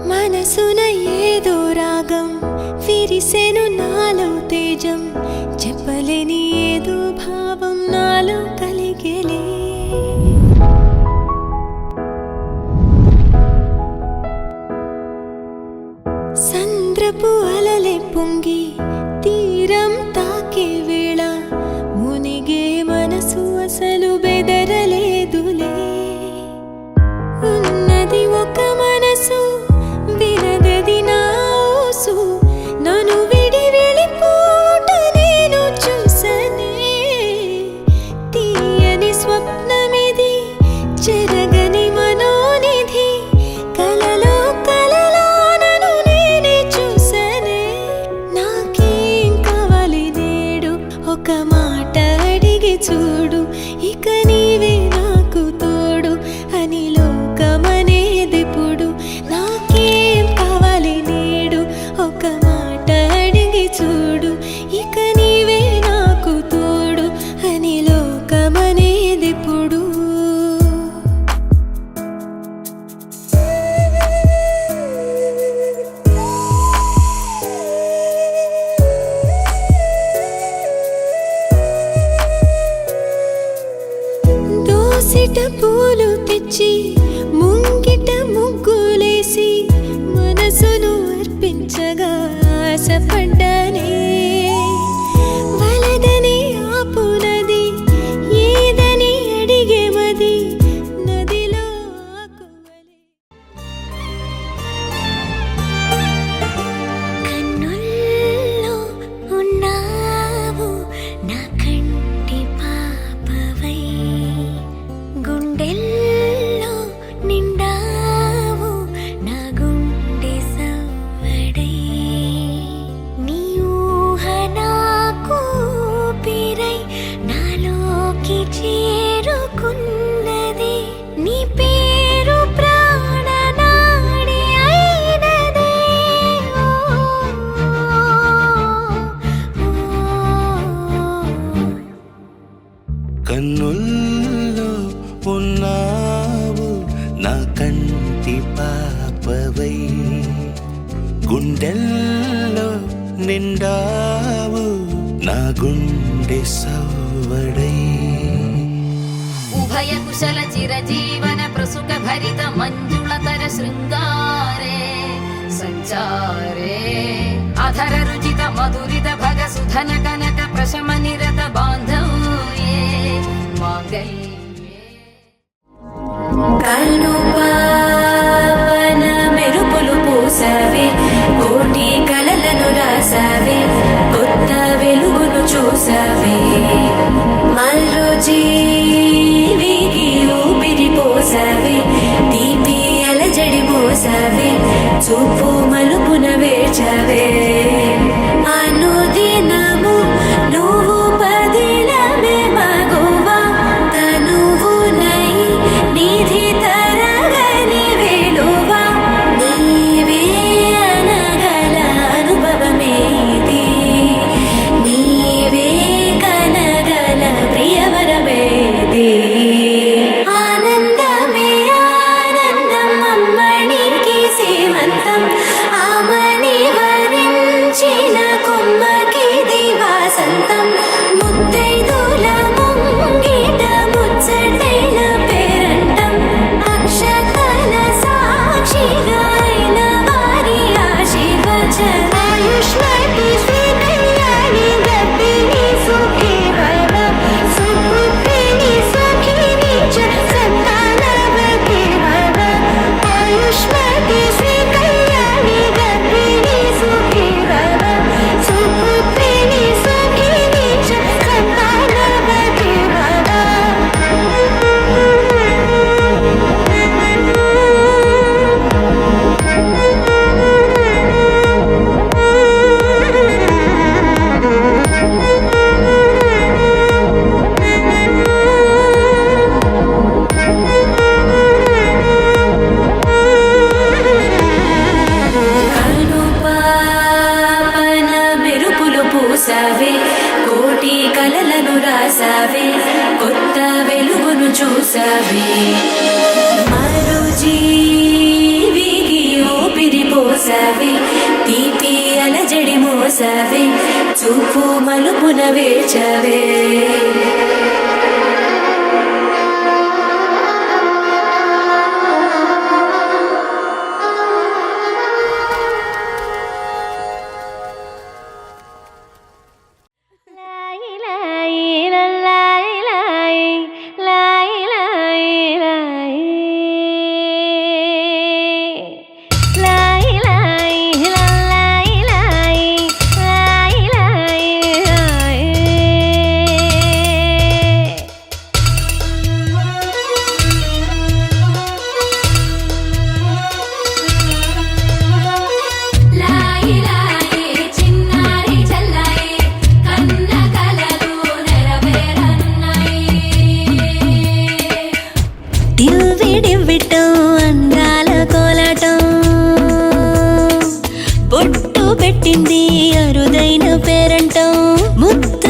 మనసున ఏదో రాగం విరిసెను నాలో తేజం చెప్పలేని ఏదో భావం నాలో కలిగేలే సంద్రపు అలలే పొంగి తీరం తాకే వేళ మునిగే మనసు అసలు బెదరలేదులే ఉన్నది ఒక మనసు వినదది నా ఊసు నన్ను విడి వెళ్ళిపోట నేను చూసనే తీయని స్వప్నమిది చెరగని మనోనిధి కలలో కలలో నన్ను నేనే చూసనే నాకేం కావాలి నేడు ఒక మాట అడిగి చూడు ఇక నీవే నాకు తోడు అని లోకమనేదిప్పుడు నాకేం కావాలి నేడు ఒక మాట అడిగి చూడు ఇక నీవే నాకు తోడు అని లోకమనేదిప్పుడు దోసిట పూలు తెచ్చి ముంగిట ముగ్గులేసి మనసును అర్పించగా ఆశపడ్డానే వలదని ఆపునది ఏదని అడిగే మది నదిలో ఆకువలే కన్నుల్లో ఉన్నావు నా కంటి పాపవై గుండెల్లో నిండావు నా గుండె సవ్వడై నీ ఊహ నాకు ఊపిరై నాలోకి చేరుకున్నది నీ పేరు ప్రాణనాడి అయినదే కన్నుల్లో ఉన్నావు నా కంటి పాపవై గుండెల్లో నిండావు నా గుండె సవ్వడై ఉభయ కుశల చిరజీవన ప్రసుక భరిత మంజుళతర శృంగారే సంచారే అధర రుచిత మధురిత భగ సుధన కనక ప్రశమ నిరత బాంధవ్యే మాంగళ్యే కనుపావన మెరుపులు పూసావే కోటి కలలను రాసావే కొత్త వెలుగును చూసావే మరో జీవికి ఊపిరి పోసావే తీపి అలజడి మోసావే చూపు మలుపున వేచావే అనుదినము నువ్వు పదిలమే మగువా తనువునై నిధి తరగని వేలువా నీవే అనగల అనుభవమేది నీవే కనగల ప్రియవరమేది ఆనందమే ఆనందం అమ్మనికి సేవంతం ఆమని వరించి చూసావే తీపి అలజడి మోసావే చూపు మలుపున వేచవే డివ్విడివ్విటం అందాల కోలాటం బొట్టు పెట్టింది అరుదైన పేరంటం ముద్ద